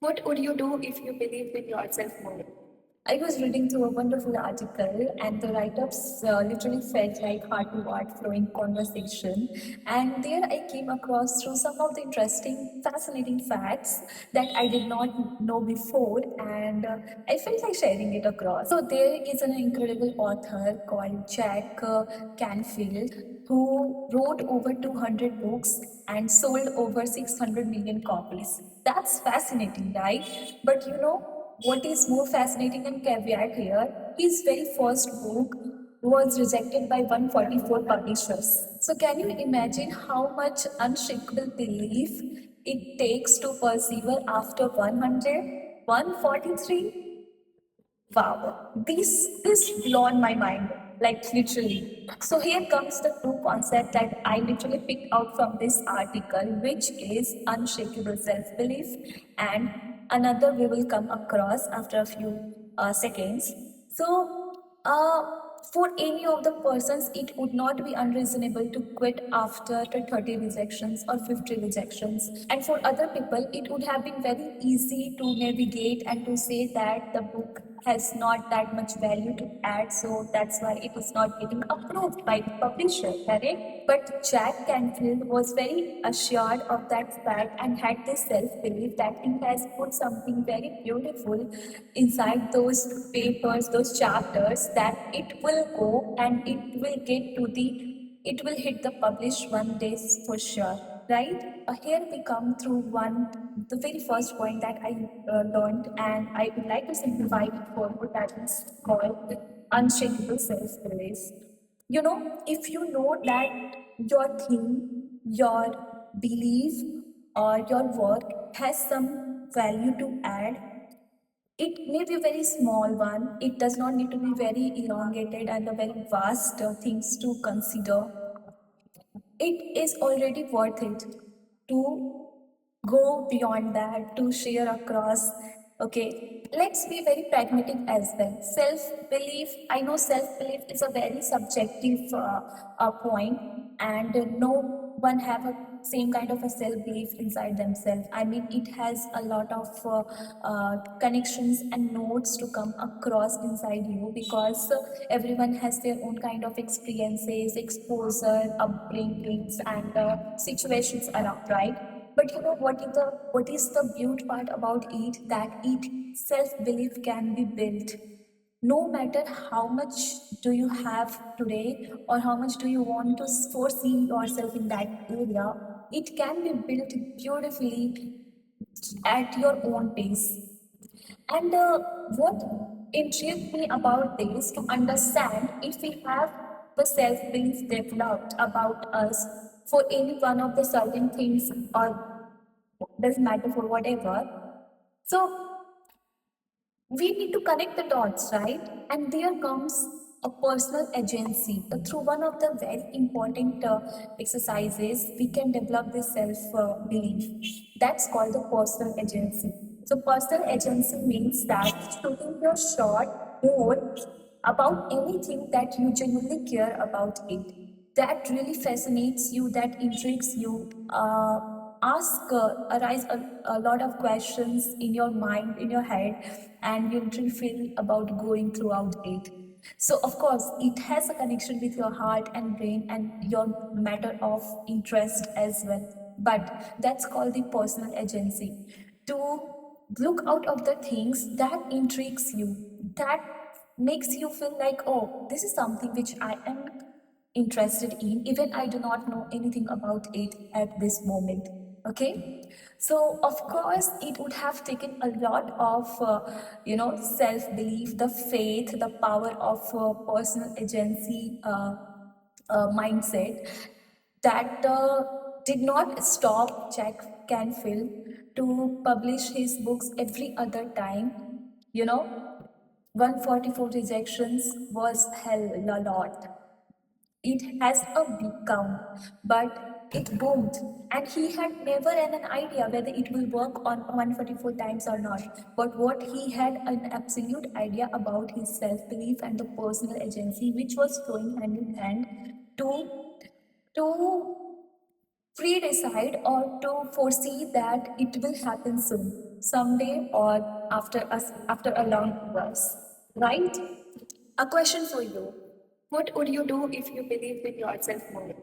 What would you do if you believed in yourself more? I was reading through a wonderful article, and the write ups literally felt like heart to heart flowing conversation. And there I came across through some of the interesting, fascinating facts that I did not know before, and I felt like sharing it across. So, there is an incredible author called Jack Canfield who wrote over 200 books and sold over 600 million copies. That's fascinating, right? But you know what is more fascinating and caveat here? His very first book was rejected by 144 publishers. So, can you imagine how much unshakable belief it takes to persevere after 100? 143? Wow, this blown my mind, like literally. So here comes the true concept that I literally picked out from this article, which is unshakable self-belief, and another we will come across after a few seconds. So for any of the persons, it would not be unreasonable to quit after 30 rejections or 50 rejections. And for other people, it would have been very easy to navigate and to say that the book has not that much value to add, so that's why it is not getting approved by the publisher, correct? But Jack Canfield was very assured of that fact and had this self-belief that he has put something very beautiful inside those papers, those chapters, that it will go and it will hit the published one day for sure, right? Here we come through the very first point that I learned, and I would like to simplify it further. That is called unshakable self-belief. You know, if you know that your thing, your belief, or your work has some value to add, it may be a very small one. It does not need to be very elongated and a very vast things to consider. It is already worth it to go beyond that, to share across. Okay, let's be very pragmatic as well. Self belief, I know self belief is a very subjective point, and no one have a same kind of a self belief inside themselves. I mean, it has a lot of connections and notes to come across inside you, because everyone has their own kind of experiences, exposure, upbringings, and situations around, right? But you know what is the beauty part about it? That it self belief can be built. No matter how much do you have today, or how much do you want to foresee yourself in that area, it can be built beautifully at your own pace. And what intrigued me about this to understand if we have the self belief developed about us for any one of the certain things, or doesn't matter for whatever. So we need to connect the dots, right? And there comes a personal agency. Through one of the very important exercises, we can develop this self belief. That's called the personal agency. So, personal agency means that shooting your shot more about anything that you genuinely care about it, that really fascinates you, that intrigues you, arise a lot of questions in your mind, in your head, and you literally feel about going throughout it. So, of course, it has a connection with your heart and brain and your matter of interest as well. But that's called the personal agency. To look out of the things that intrigues you, that makes you feel like, oh, this is something which I am interested in, even I do not know anything about it at this moment. Okay, so of course it would have taken a lot of self belief, the faith, the power of personal agency mindset that did not stop Jack Canfield to publish his books every other time. You know, 144 rejections was hell a lot. It has a big count, but it boomed. And he had never had an idea whether it will work on 144 times or not. But what he had an absolute idea about his self belief and the personal agency, which was flowing hand in hand to to pre decide or to foresee that it will happen soon. someday or after a long hours, right? A question for you. What would you do if you believed in yourself more?